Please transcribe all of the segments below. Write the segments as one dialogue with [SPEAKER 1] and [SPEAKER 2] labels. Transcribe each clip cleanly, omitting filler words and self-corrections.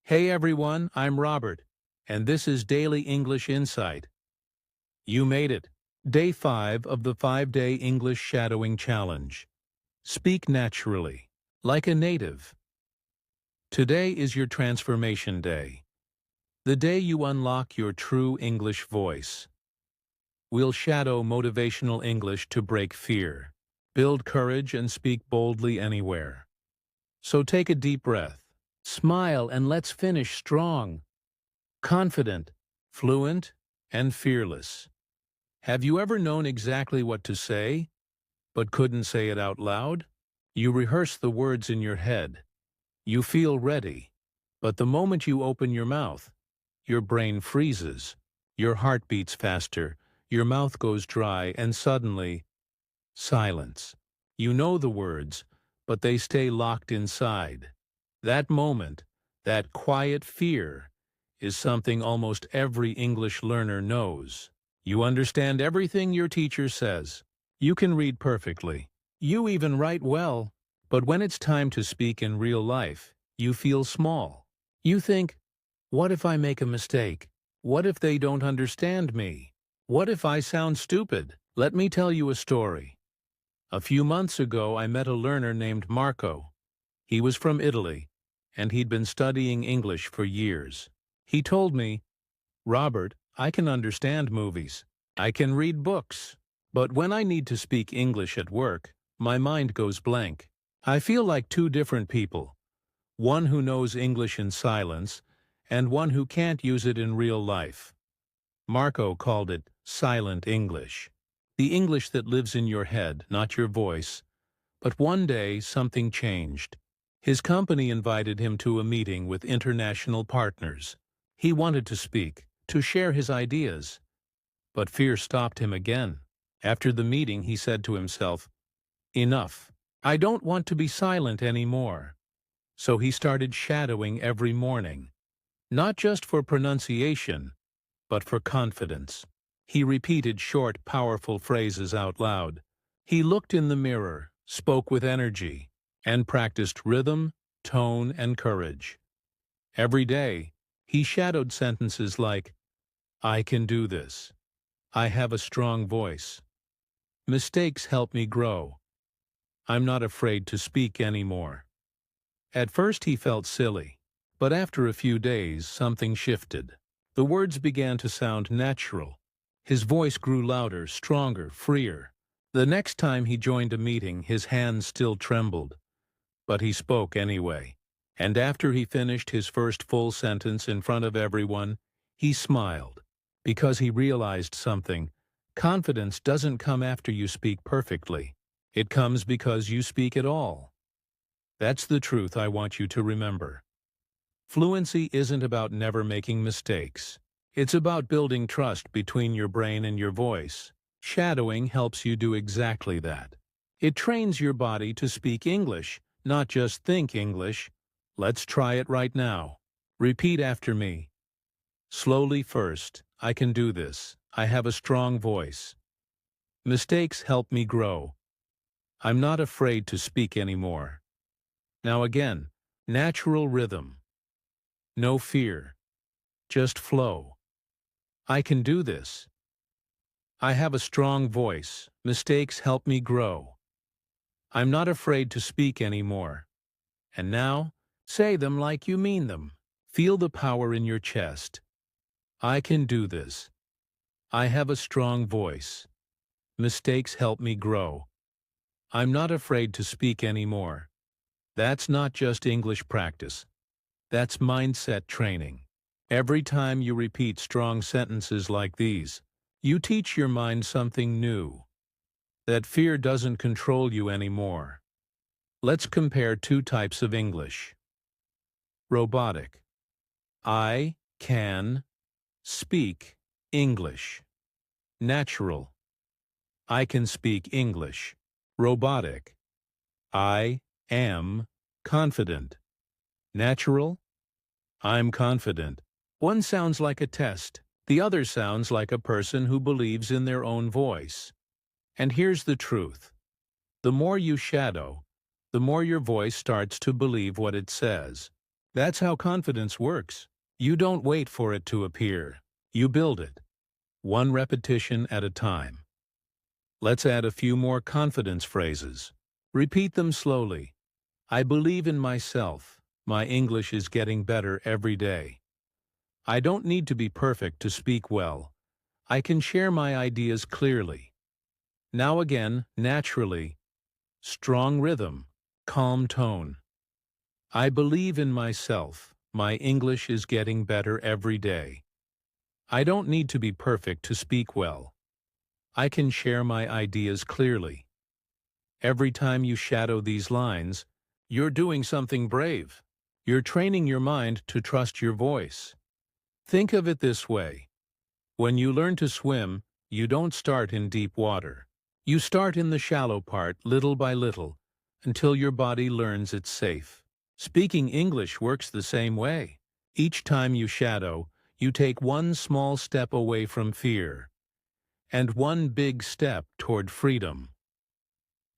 [SPEAKER 1] Hey everyone, I'm Robert, and this is Daily English Insight. You made it. Day 5 of the 5-day English Shadowing Challenge. Speak naturally, like a native. Today is your transformation day, the day you unlock your true English voice. We'll shadow motivational English to break fear, build courage, and speak boldly anywhere. So take a deep breath, smile, and let's finish strong. Confident, fluent, and fearless. Have you ever known exactly what to say, but couldn't say it out loud? You rehearse the words in your head. You feel ready. But the moment you open your mouth, your brain freezes. Your heart beats faster. Your mouth goes dry, and suddenly, silence. You know the words, but they stay locked inside. That moment, that quiet fear, is something almost every English learner knows. You understand everything your teacher says. You can read perfectly. You even write well. But when it's time to speak in real life, you feel small. You think, what if I make a mistake? What if they don't understand me? What if I sound stupid? Let me tell you a story. A few months ago, I met a learner named Marco. He was from Italy, and he'd been studying English for years. He told me, Robert, I can understand movies. I can read books. But when I need to speak English at work, my mind goes blank. I feel like two different people. One who knows English in silence, and one who can't use it in real life. Marco called it silent English. The English that lives in your head, not your voice. But one day, something changed. His company invited him to a meeting with international partners. He wanted to speak, to share his ideas. But fear stopped him again. After the meeting, he said to himself, enough. I don't want to be silent anymore. So he started shadowing every morning. Not just for pronunciation, but for confidence. He repeated short, powerful phrases out loud. He looked in the mirror, spoke with energy, and practiced rhythm, tone, and courage. Every day, he shadowed sentences like, I can do this. I have a strong voice. Mistakes help me grow. I'm not afraid to speak anymore. At first he felt silly, but after a few days something shifted. The words began to sound natural. His voice grew louder, stronger, freer. The next time he joined a meeting, his hands still trembled, but he spoke anyway. And after he finished his first full sentence in front of everyone, he smiled, because he realized something. Confidence doesn't come after you speak perfectly. It comes because you speak at all. That's the truth I want you to remember. Fluency isn't about never making mistakes. It's about building trust between your brain and your voice. Shadowing helps you do exactly that. It trains your body to speak English, not just think English. Let's try it right now. Repeat after me. Slowly first. I can do this. I have a strong voice. Mistakes help me grow. I'm not afraid to speak anymore. Now again, natural rhythm. No fear. Just flow. I can do this. I have a strong voice. Mistakes help me grow. I'm not afraid to speak anymore. And now, say them like you mean them. Feel the power in your chest. I can do this. I have a strong voice. Mistakes help me grow. I'm not afraid to speak anymore. That's not just English practice. That's mindset training. Every time you repeat strong sentences like these, you teach your mind something new. That fear doesn't control you anymore. Let's compare two types of English. Robotic. I can speak English. Natural. I can speak English. Robotic. I am confident. Natural. I'm confident. One sounds like a test. The other sounds like a person who believes in their own voice. And here's the truth. The more you shadow, the more your voice starts to believe what it says. That's how confidence works. You don't wait for it to appear. You build it, one repetition at a time. Let's add a few more confidence phrases. Repeat them slowly. I believe in myself. My English is getting better every day. I don't need to be perfect to speak well. I can share my ideas clearly. Now again, naturally, strong rhythm, calm tone. I believe in myself. My English is getting better every day. I don't need to be perfect to speak well. I can share my ideas clearly. Every time you shadow these lines, you're doing something brave. You're training your mind to trust your voice. Think of it this way. When you learn to swim, you don't start in deep water. You start in the shallow part, little by little, until your body learns it's safe. Speaking English works the same way. Each time you shadow, you take one small step away from fear, and one big step toward freedom.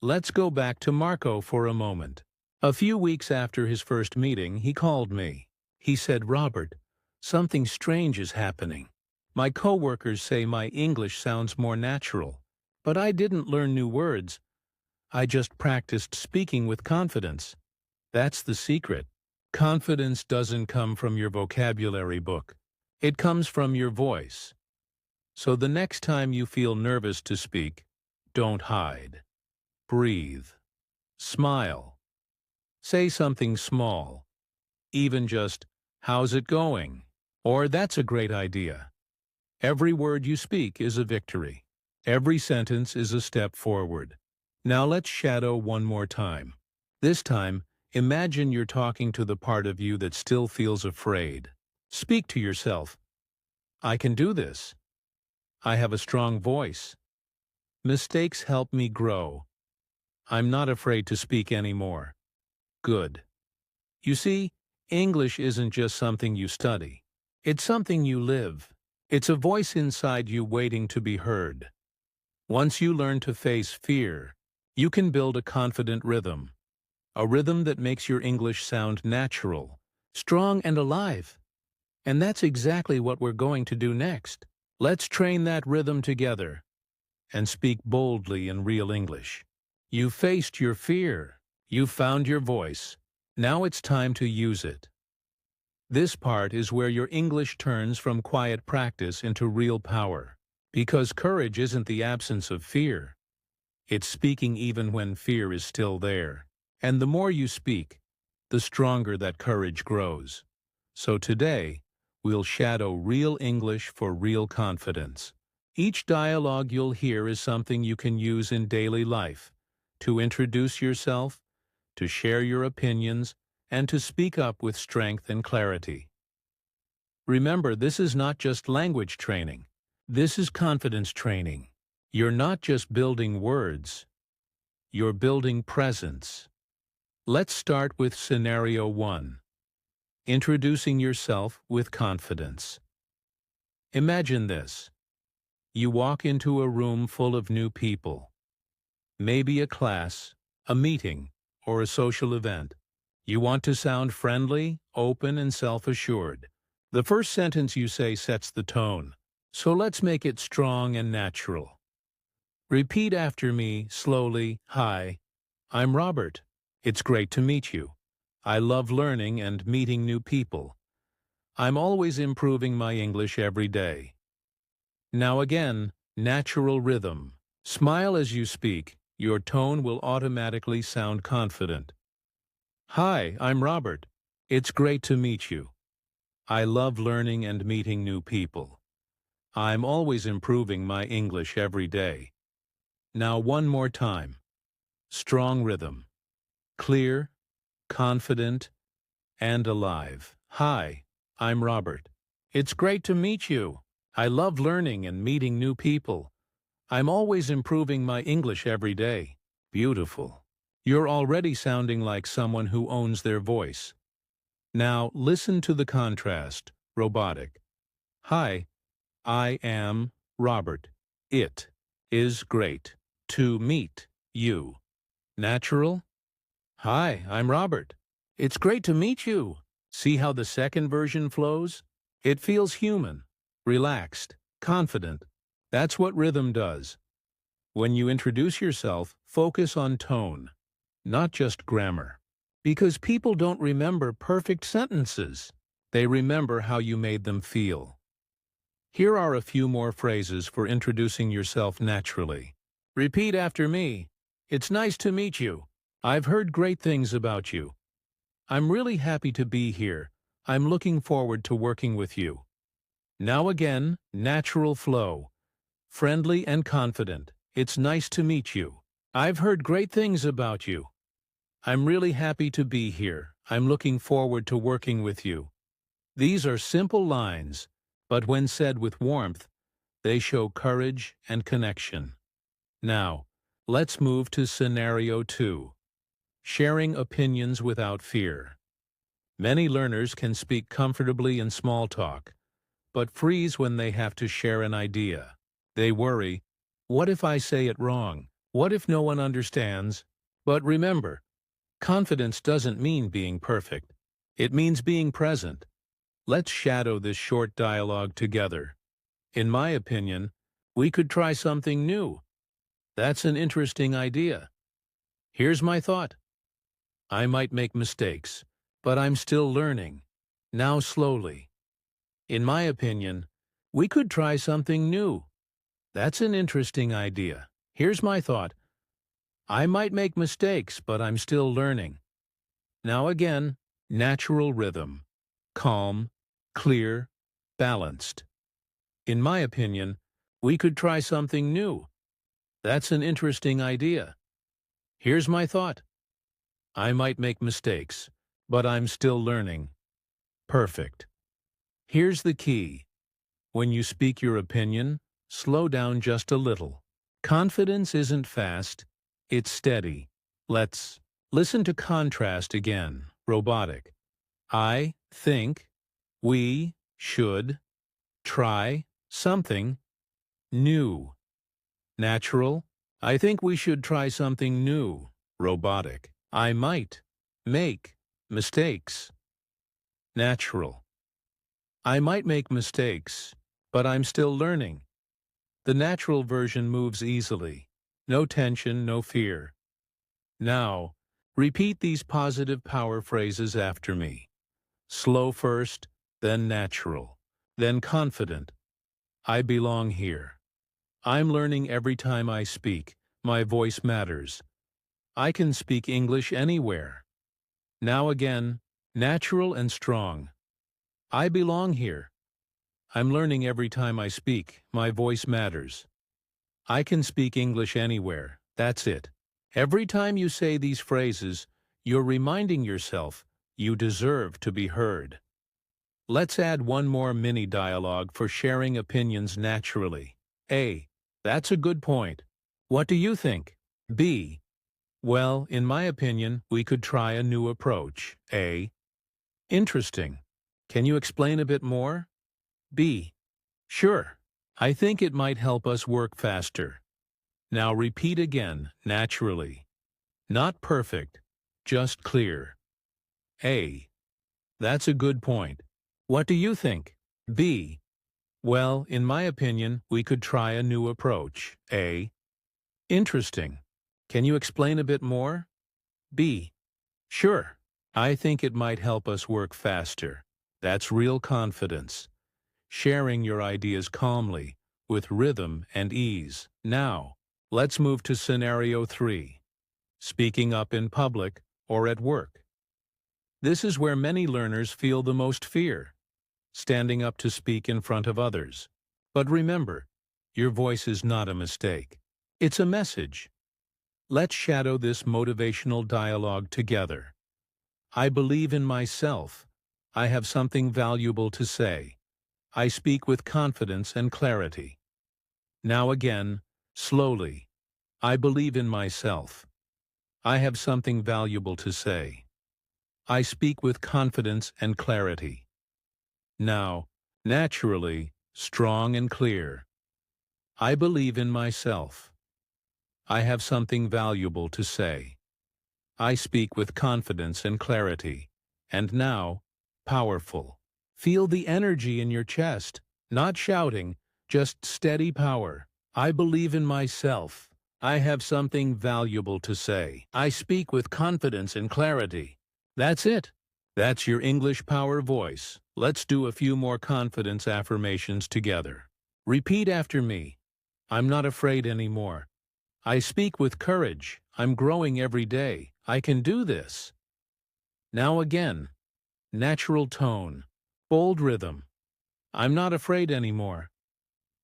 [SPEAKER 1] Let's go back to Marco for a moment. A few weeks after his first meeting, he called me. He said, "Robert, something strange is happening. My coworkers say my English sounds more natural, but I didn't learn new words. I just practiced speaking with confidence. That's the secret. Confidence doesn't come from your vocabulary book. It comes from your voice. So the next time you feel nervous to speak, don't hide. Breathe. Smile. Say something small. Even just, "How's it going?" Or "That's a great idea." Every word you speak is a victory. Every sentence is a step forward. Now let's shadow one more time. This time, imagine you're talking to the part of you that still feels afraid. Speak to yourself. I can do this. I have a strong voice. Mistakes help me grow. I'm not afraid to speak anymore. Good. You see, English isn't just something you study. It's something you live. It's a voice inside you waiting to be heard. Once you learn to face fear, you can build a confident rhythm. A rhythm that makes your English sound natural, strong and alive. And that's exactly what we're going to do next. Let's train that rhythm together and speak boldly in real English. You faced your fear. You found your voice. Now it's time to use it. This part is where your English turns from quiet practice into real power. Because courage isn't the absence of fear. It's speaking even when fear is still there. And the more you speak, the stronger that courage grows. So today, we'll shadow real English for real confidence. Each dialogue you'll hear is something you can use in daily life, to introduce yourself, to share your opinions, and to speak up with strength and clarity. Remember, this is not just language training. This is confidence training. You're not just building words. You're building presence. Let's start with scenario 1. Introducing yourself with confidence. Imagine this. You walk into a room full of new people. Maybe a class, a meeting, or a social event. You want to sound friendly, open, and self-assured. The first sentence you say sets the tone, so let's make it strong and natural. Repeat after me, slowly. Hi, I'm Robert. It's great to meet you. I love learning and meeting new people. I'm always improving my English every day. Now again, natural rhythm. Smile as you speak. Your tone will automatically sound confident. Hi, I'm Robert. It's great to meet you. I love learning and meeting new people. I'm always improving my English every day. Now one more time. Strong rhythm. Clear, confident, and alive. Hi, I'm Robert. It's great to meet you. I love learning and meeting new people. I'm always improving my English every day. Beautiful. You're already sounding like someone who owns their voice. Now listen to the contrast. Robotic. Hi, I am Robert. It is great to meet you. Natural. Hi, I'm Robert. It's great to meet you. See how the second version flows? It feels human, relaxed, confident. That's what rhythm does. When you introduce yourself, focus on tone, not just grammar. Because people don't remember perfect sentences. They remember how you made them feel. Here are a few more phrases for introducing yourself naturally. Repeat after me. It's nice to meet you. I've heard great things about you. I'm really happy to be here. I'm looking forward to working with you. Now again, natural flow. Friendly and confident. It's nice to meet you. I've heard great things about you. I'm really happy to be here. I'm looking forward to working with you. These are simple lines, but when said with warmth, they show courage and connection. Now, let's move to scenario 2. Sharing opinions without fear. Many learners can speak comfortably in small talk, but freeze when they have to share an idea. They worry, what if I say it wrong? What if no one understands? But remember, confidence doesn't mean being perfect. It means being present. Let's shadow this short dialogue together. In my opinion, we could try something new. That's an interesting idea. Here's my thought. I might make mistakes, but I'm still learning. Now slowly. In my opinion, we could try something new. That's an interesting idea. Here's my thought. I might make mistakes, but I'm still learning. Now again, natural rhythm. Calm, clear, balanced. In my opinion, we could try something new. That's an interesting idea. Here's my thought. I might make mistakes, but I'm still learning. Perfect. Here's the key. When you speak your opinion, slow down just a little. Confidence isn't fast, it's steady. Let's listen to contrast again. Robotic. I think we should try something new. Natural. I think we should try something new. Robotic. I might make mistakes. Natural. I might make mistakes, but I'm still learning. The natural version moves easily. No tension, no fear. Now, repeat these positive power phrases after me. Slow first, then natural, then confident. I belong here. I'm learning every time I speak. My voice matters. I can speak English anywhere. Now again, natural and strong. I belong here. I'm learning every time I speak. My voice matters. I can speak English anywhere. That's it. Every time you say these phrases, you're reminding yourself you deserve to be heard. Let's add one more mini dialogue for sharing opinions naturally. A. That's a good point. What do you think? B. Well, in my opinion, we could try a new approach. A. Interesting. Can you explain a bit more? B. Sure. I think it might help us work faster. Now repeat again, naturally. Not perfect, just clear. A. That's a good point. What do you think? B. Well, in my opinion, we could try a new approach. A. Interesting. Can you explain a bit more? B. Sure. I think it might help us work faster. That's real confidence. Sharing your ideas calmly, with rhythm and ease. Now, let's move to scenario 3. Speaking up in public or at work. This is where many learners feel the most fear, standing up to speak in front of others. But remember, your voice is not a mistake. It's a message. Let's shadow this motivational dialogue together. I believe in myself. I have something valuable to say. I speak with confidence and clarity. Now again, slowly. I believe in myself. I have something valuable to say. I speak with confidence and clarity. Now, naturally, strong and clear. I believe in myself. I have something valuable to say. I speak with confidence and clarity. And now, powerful. Feel the energy in your chest, not shouting, just steady power. I believe in myself. I have something valuable to say. I speak with confidence and clarity. That's it. That's your English power voice. Let's do a few more confidence affirmations together. Repeat after me. I'm not afraid anymore. I speak with courage. I'm growing every day. I can do this. Now again. Natural tone. Bold rhythm. I'm not afraid anymore.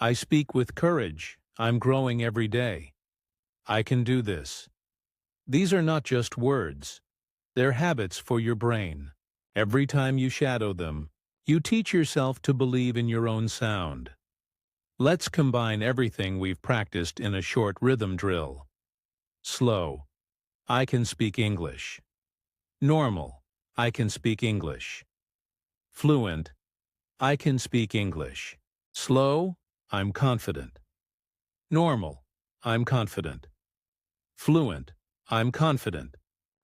[SPEAKER 1] I speak with courage. I'm growing every day. I can do this. These are not just words. They're habits for your brain. Every time you shadow them, you teach yourself to believe in your own sound. Let's combine everything we've practiced in a short rhythm drill. Slow. I can speak English. Normal. I can speak English. Fluent. I can speak English. Slow. I'm confident. Normal. I'm confident. Fluent. I'm confident.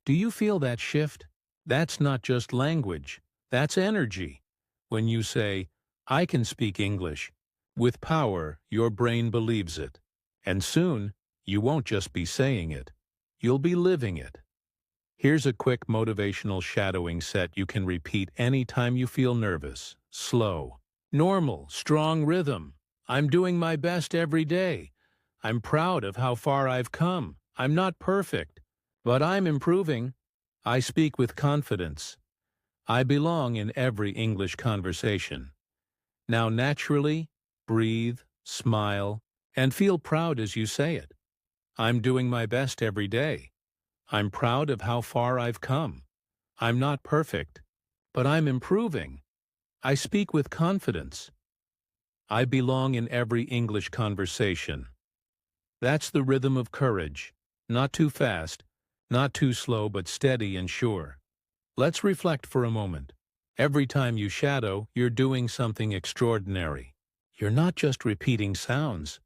[SPEAKER 1] Do you feel that shift? That's not just language. That's energy. When you say, I can speak English, with power, your brain believes it. And soon, you won't just be saying it. You'll be living it. Here's a quick motivational shadowing set you can repeat anytime you feel nervous. Slow. Normal, strong rhythm. I'm doing my best every day. I'm proud of how far I've come. I'm not perfect, but I'm improving. I speak with confidence. I belong in every English conversation. Now naturally, breathe, smile, and feel proud as you say it. I'm doing my best every day. I'm proud of how far I've come. I'm not perfect, but I'm improving. I speak with confidence. I belong in every English conversation. That's the rhythm of courage. Not too fast, not too slow, but steady and sure. Let's reflect for a moment. Every time you shadow, you're doing something extraordinary. You're not just repeating sounds.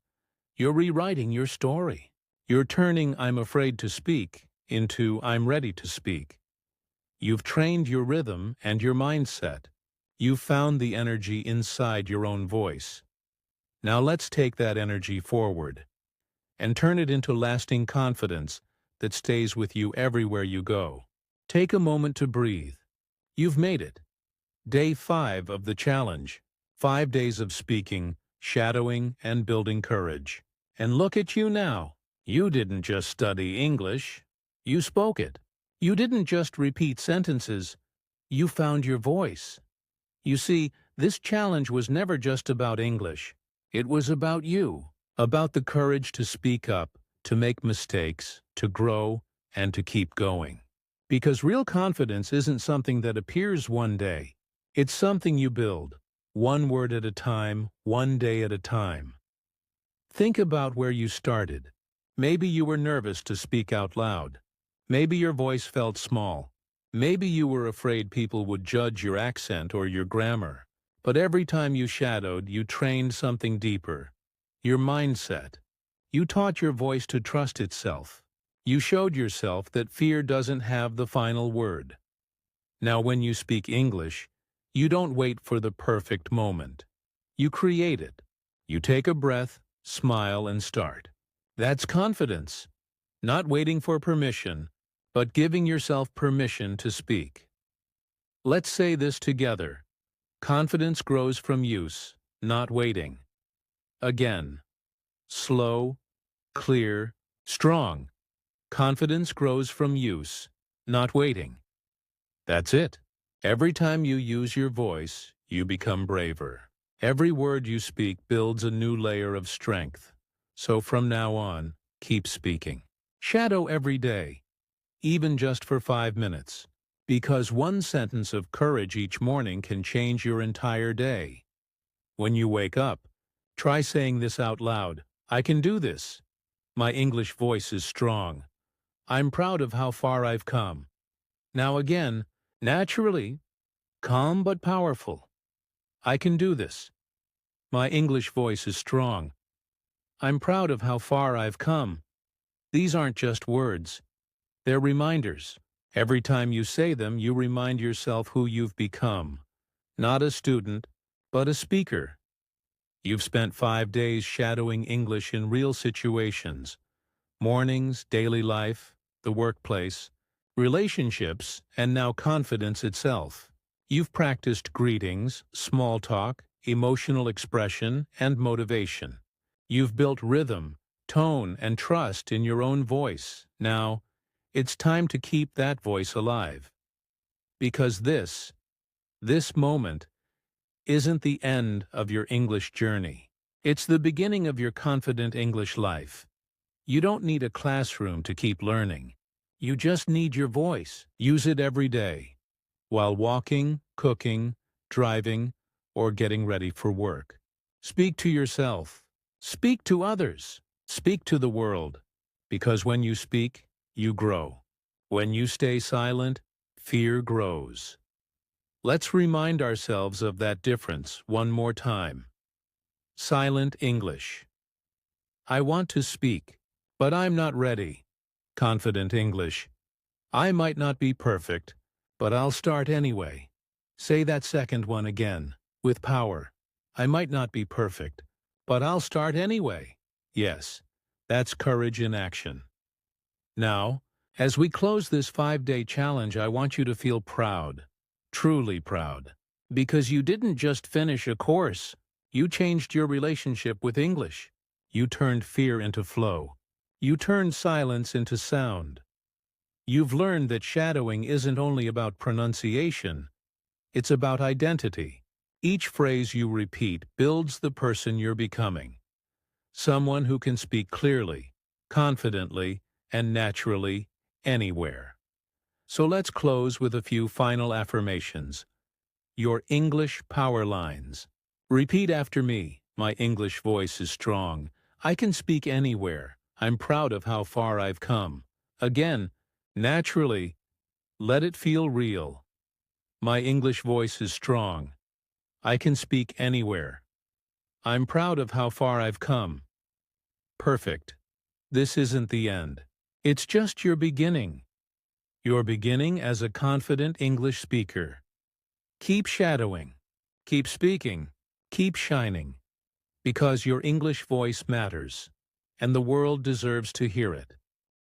[SPEAKER 1] You're rewriting your story. You're turning "I'm afraid to speak" into "I'm ready to speak." You've trained your rhythm and your mindset. You've found the energy inside your own voice. Now let's take that energy forward and turn it into lasting confidence that stays with you everywhere you go. Take a moment to breathe. You've made it. Day 5 of the challenge. 5 days of speaking, shadowing, and building courage. And look at you now. You didn't just study English. You spoke it. You didn't just repeat sentences. You found your voice. You see, this challenge was never just about English. It was about you. About the courage to speak up, to make mistakes, to grow, and to keep going. Because real confidence isn't something that appears one day. It's something you build, one word at a time, one day at a time. Think about where you started. Maybe you were nervous to speak out loud. Maybe your voice felt small. Maybe you were afraid people would judge your accent or your grammar. But every time you shadowed, you trained something deeper. Your mindset. You taught your voice to trust itself. You showed yourself that fear doesn't have the final word. Now when you speak English, you don't wait for the perfect moment. You create it. You take a breath, smile, and start. That's confidence. Not waiting for permission, but giving yourself permission to speak. Let's say this together. Confidence grows from use, not waiting. Again. Slow, clear, strong. Confidence grows from use, not waiting. That's it. Every time you use your voice, you become braver. Every word you speak builds a new layer of strength. So from now on, keep speaking. Shadow every day, even just for 5 minutes. Because one sentence of courage each morning can change your entire day. When you wake up, try saying this out loud. I can do this. My English voice is strong. I'm proud of how far I've come. Now again, naturally, calm but powerful. I can do this. My English voice is strong. I'm proud of how far I've come. These aren't just words. They're reminders. Every time you say them, you remind yourself who you've become. Not a student, but a speaker. You've spent 5 days shadowing English in real situations. Mornings, daily life, the workplace, relationships, and now confidence itself. You've practiced greetings, small talk, emotional expression, and motivation. You've built rhythm, tone, and trust in your own voice. Now, it's time to keep that voice alive. Because this moment, isn't the end of your English journey. It's the beginning of your confident English life. You don't need a classroom to keep learning. You just need your voice. Use it every day, while walking, cooking, driving, or getting ready for work. Speak to yourself. Speak to others. Speak to the world. Because when you speak, you grow. When you stay silent, fear grows. Let's remind ourselves of that difference one more time. Silent English. I want to speak, but I'm not ready. Confident English. I might not be perfect, but I'll start anyway. Say that second one again, with power. I might not be perfect, but I'll start anyway. Yes, that's courage in action. Now, as we close this 5-day challenge, I want you to feel proud, truly proud, because you didn't just finish a course, you changed your relationship with English. You turned fear into flow. You turned silence into sound. You've learned that shadowing isn't only about pronunciation, it's about identity. Each phrase you repeat builds the person you're becoming. Someone who can speak clearly, confidently, and naturally anywhere. So let's close with a few final affirmations. Your English power lines. Repeat after me. My English voice is strong. I can speak anywhere. I'm proud of how far I've come. Again, naturally, let it feel real. My English voice is strong. I can speak anywhere. I'm proud of how far I've come. Perfect. This isn't the end. It's just your beginning. Your beginning as a confident English speaker. Keep shadowing. Keep speaking. Keep shining. Because your English voice matters, and the world deserves to hear it.